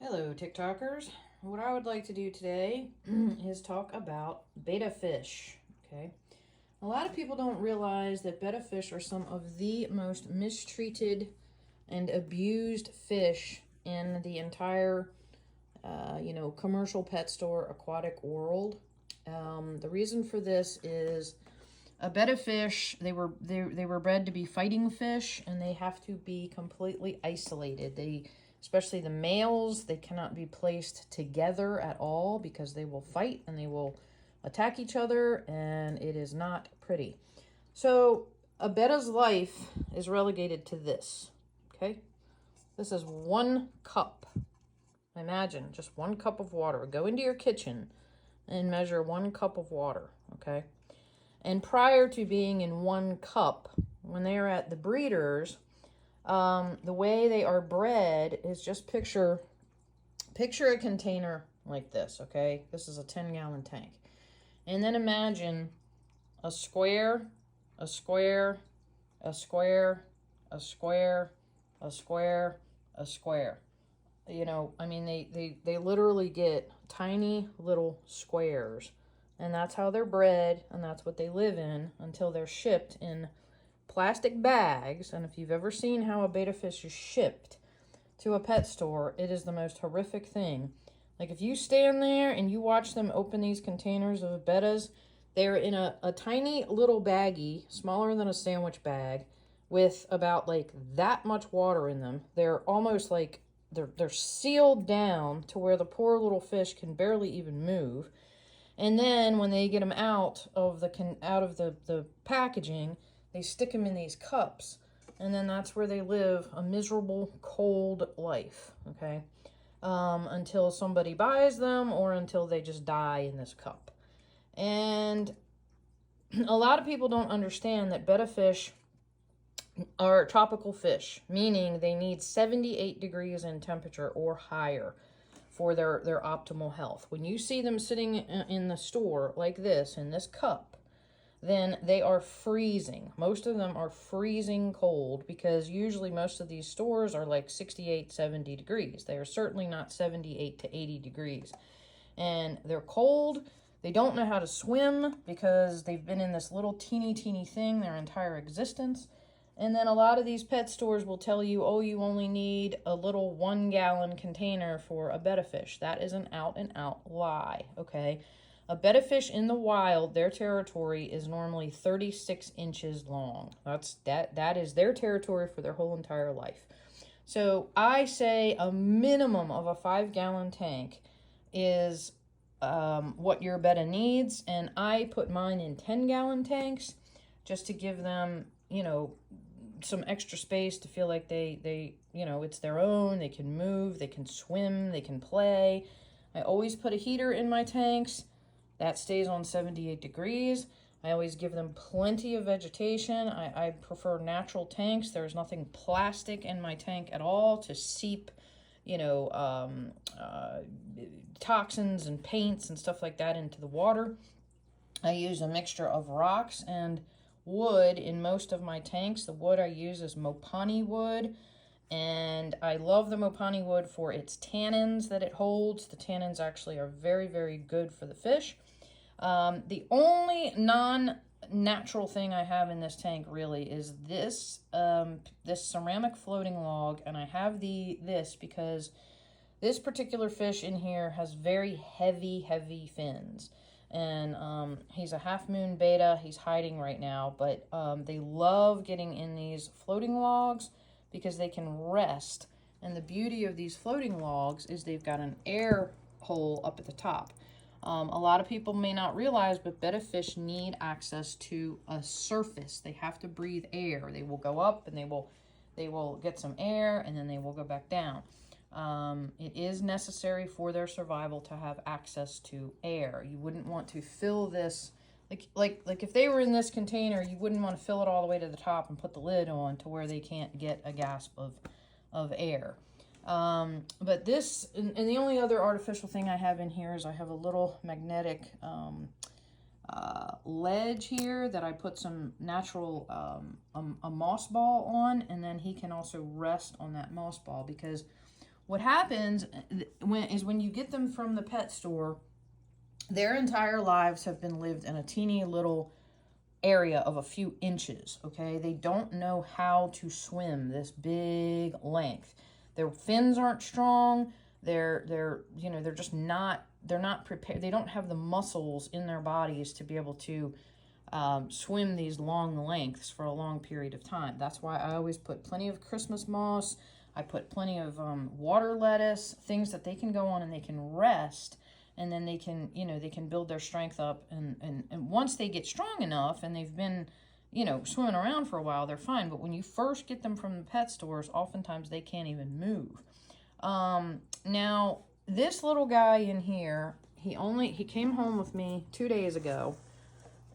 Hello, TikTokers. What I would like to do today is talk about betta fish. Okay. A lot of people don't realize that betta fish are some of the most mistreated and abused fish in the entire, commercial pet store aquatic world. The reason for this is a betta fish. They were bred to be fighting fish, and they have to be completely isolated. Especially the males, they cannot be placed together at all because they will fight and they will attack each other, and it is not pretty. So a betta's life is relegated to this. Okay, this is 1 cup. Imagine just 1 cup of water. Go into your kitchen and measure 1 cup of water. Okay. And prior to being in 1 cup, when they are at the breeders, the way they are bred is just picture a container like this, okay? This is a 10-gallon tank. And then imagine a square, a square, a square, a square, a square, a square. They literally get tiny little squares. And that's how they're bred, and that's what they live in until they're shipped in plastic bags. And if you've ever seen how a betta fish is shipped to a pet store, it is the most horrific thing. Like, if you stand there and you watch them open these containers of bettas, they're in a tiny little baggie, smaller than a sandwich bag, with about like that much water in them. They're almost like they're sealed down to where the poor little fish can barely even move. And then when they get them out of the packaging, they stick them in these cups. And then that's where they live a miserable, cold life, okay? Until somebody buys them or until they just die in this cup. And a lot of people don't understand that betta fish are tropical fish, meaning they need 78 degrees in temperature or higher for their optimal health. When you see them sitting in the store like this, in this cup, then they are freezing. Most of them are freezing cold because usually most of these stores are like 68, 70 degrees. They are certainly not 78 to 80 degrees. And they're cold. They don't know how to swim because they've been in this little teeny thing their entire existence. And then a lot of these pet stores will tell you, oh, you only need a little 1-gallon container for a betta fish. That is an out and out lie, okay? A betta fish in the wild, their territory is normally 36 inches long. That is their territory for their whole entire life. So I say a minimum of a 5-gallon tank is what your betta needs, and I put mine in 10-gallon tanks just to give them, some extra space to feel like they it's their own. They can move, they can swim, they can play. I always put a heater in my tanks that stays on 78 degrees. I always give them plenty of vegetation. I prefer natural tanks. There's nothing plastic in my tank at all to seep toxins and paints and stuff like that into the water. I use a mixture of rocks and wood in most of my tanks. The wood I use is Mopani wood, and I love the Mopani wood for its tannins that it holds. The tannins actually are very, very good for the fish. The only non-natural thing I have in this tank really is this ceramic floating log, and I have this because this particular fish in here has very heavy fins. And he's a half-moon betta. He's hiding right now, but they love getting in these floating logs because they can rest. And the beauty of these floating logs is they've got an air hole up at the top. A lot of people may not realize, but betta fish need access to a surface. They have to breathe air. They will go up and they will get some air, and then they will go back down. It is necessary for their survival to have access to air. You wouldn't want to fill this, like if they were in this container, you wouldn't want to fill it all the way to the top and put the lid on to where they can't get a gasp of air. But this, and the only other artificial thing I have in here is I have a little magnetic ledge here that I put some natural a moss ball on, and then he can also rest on that moss ball because what happens when you get them from the pet store, their entire lives have been lived in a teeny little area of a few inches, okay? They don't know how to swim this big length. Their fins aren't strong. They're just not, they're not prepared. They don't have the muscles in their bodies to be able to swim these long lengths for a long period of time. That's why I always put plenty of Christmas moss. I put plenty of water lettuce, things that they can go on and they can rest, and then they can, they can build their strength up. And once they get strong enough and they've been, swimming around for a while, they're fine. But when you first get them from the pet stores, oftentimes they can't even move. Now, this little guy in here, he came home with me 2 days ago,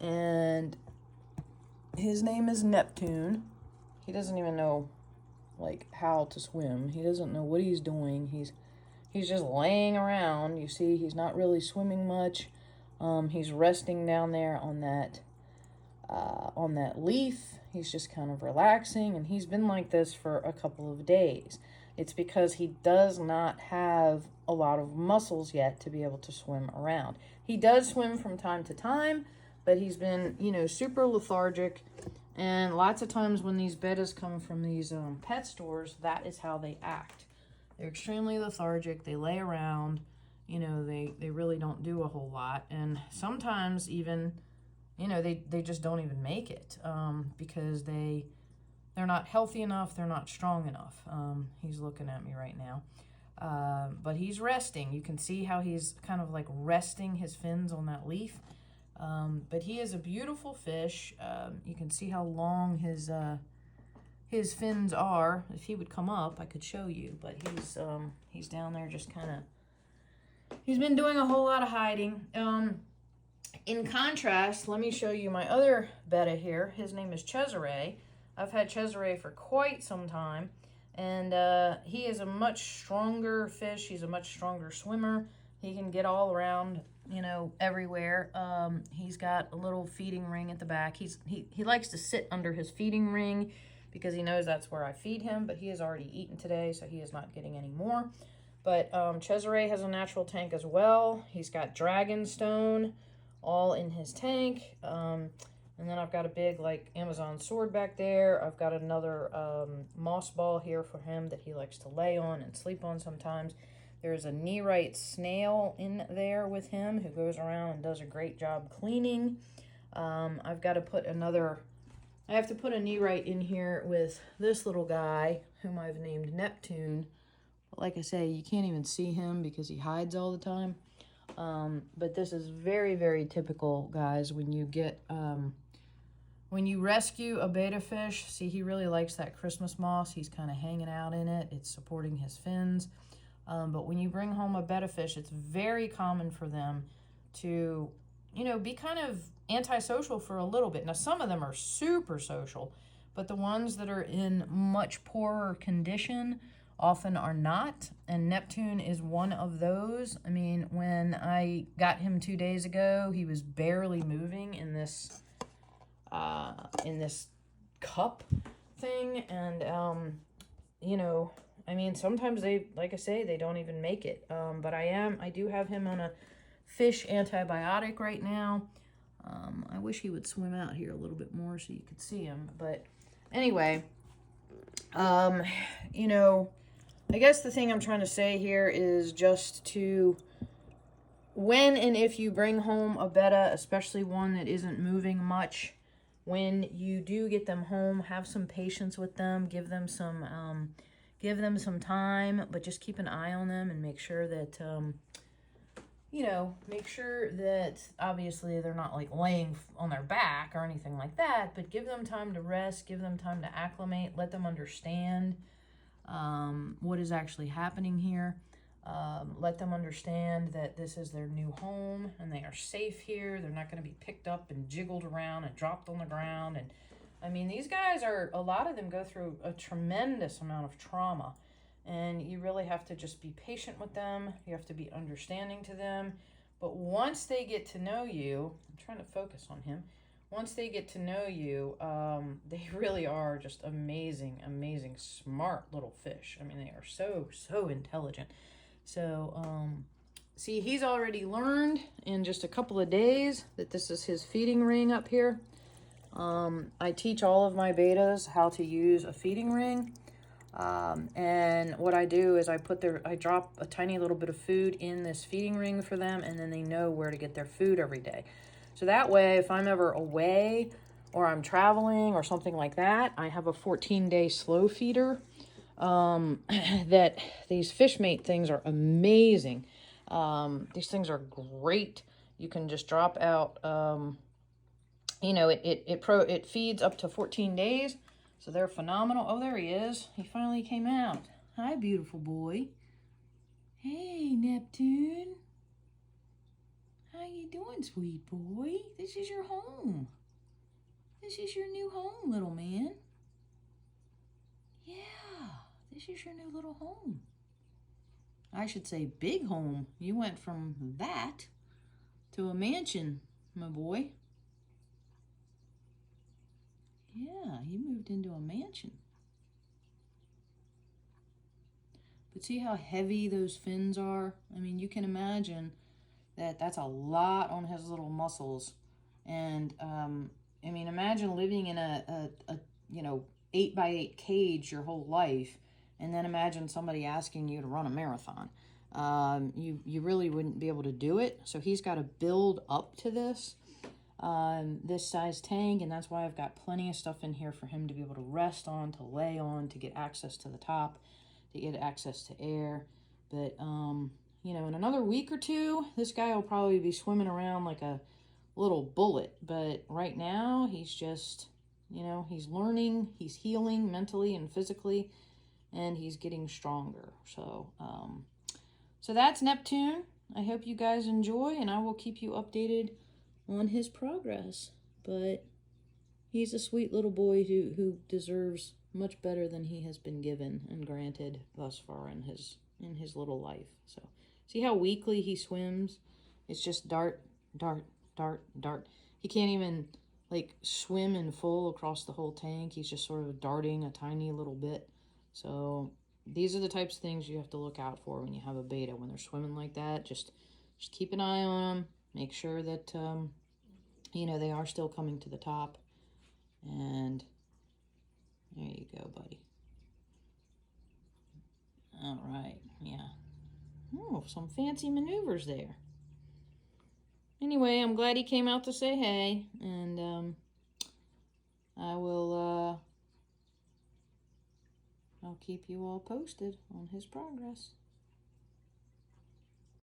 and his name is Neptune. He doesn't even know, how to swim. He doesn't know what he's doing. He's just laying around. You see, he's not really swimming much. He's resting down there on that leaf. He's just kind of relaxing, and he's been like this for a couple of days. It's because he does not have a lot of muscles yet to be able to swim around. He does swim from time to time, but he's been, super lethargic. And lots of times when these bettas come from these pet stores, that is how they act. They're extremely lethargic. They lay around. They really don't do a whole lot. And sometimes even, they just don't even make it because they're not healthy enough. They're not strong enough. He's looking at me right now. But he's resting. You can see how he's kind of resting his fins on that leaf. But he is a beautiful fish. You can see how long his fins are. If he would come up, I could show you. But he's down there just kind of, he's been doing a whole lot of hiding. In contrast, let me show you my other betta here. His name is Cesare. I've had Cesare for quite some time. And he is a much stronger fish. He's a much stronger swimmer. He can get all around, everywhere. He's got a little feeding ring at the back. He likes to sit under his feeding ring because he knows that's where I feed him, but he has already eaten today, so he is not getting any more. But Cesare has a natural tank as well. He's got dragonstone all in his tank. And then I've got a big, Amazon sword back there. I've got another moss ball here for him that he likes to lay on and sleep on sometimes. There's a Nerite snail in there with him who goes around and does a great job cleaning. I've got to put I have to put a Nerite in here with this little guy whom I've named Neptune. But like I say, you can't even see him because he hides all the time. But this is very, very typical, guys, when you get, when you rescue a betta fish. See, he really likes that Christmas moss. He's kind of hanging out in it. It's supporting his fins. But when you bring home a betta fish, it's very common for them to, be kind of antisocial for a little bit. Now, some of them are super social, but the ones that are in much poorer condition often are not. And Neptune is one of those. I mean, when I got him 2 days ago, he was barely moving in this cup thing. And, I mean, sometimes they, like I say, they don't even make it. But I do have him on a fish antibiotic right now. I wish he would swim out here a little bit more so you could see him. But anyway, I guess the thing I'm trying to say here is just to, when and if you bring home a betta, especially one that isn't moving much, when you do get them home, have some patience with them, give them some time, but just keep an eye on them and make sure that, obviously they're not laying on their back or anything like that, but give them time to rest, give them time to acclimate, let them understand what is actually happening here. Let them understand that this is their new home and they are safe here. They're not going to be picked up and jiggled around and dropped on the ground. And I mean, these guys a lot of them go through a tremendous amount of trauma, and you really have to just be patient with them. You have to be understanding to them. But once they get to know you, I'm trying to focus on him. once they get to know you, they really are just amazing, amazing, smart little fish. I mean, they are so, so intelligent. So, see, he's already learned in just a couple of days that this is his feeding ring up here. I teach all of my betas how to use a feeding ring. And what I do is I drop a tiny little bit of food in this feeding ring for them, and then they know where to get their food every day. So that way, if I'm ever away or I'm traveling or something like that, I have a 14-day slow feeder. That these Fishmate things are amazing. These things are great. You can just drop out, you know, it feeds up to 14 days. So they're phenomenal. Oh, there he is. He finally came out. Hi, beautiful boy. Hey, Neptune. How you doing, sweet boy? This is your home. This is your new home, little man. Yeah, this is your new little home. I should say big home. You went from that to a mansion, my boy. Yeah, you moved into a mansion. But see how heavy those fins are? I mean, you can imagine that that's a lot on his little muscles. And, I mean, imagine living in a 8x8 cage your whole life. And then imagine somebody asking you to run a marathon. You really wouldn't be able to do it. So he's got to build up to this size tank, and that's why I've got plenty of stuff in here for him to be able to rest on, to lay on, to get access to the top, to get access to air. But you know, in another week or two, this guy will probably be swimming around like a little bullet. But right now, he's just, you know, he's learning, he's healing mentally and physically, and he's getting stronger. So so that's Neptune. I hope you guys enjoy, and I will keep you updated on his progress. But he's a sweet little boy who deserves much better than he has been given and granted thus far in his little life. So see how weakly he swims? It's just dart, dart, dart, dart. He can't even like swim in full across the whole tank. He's just sort of darting a tiny little bit. So these are the types of things you have to look out for when you have a beta. When they're swimming like that, just keep an eye on them. Make sure that, you know, they are still coming to the top. And there you go, buddy. All right, yeah. Oh, some fancy maneuvers there. Anyway, I'm glad he came out to say hey. And I'll keep you all posted on his progress.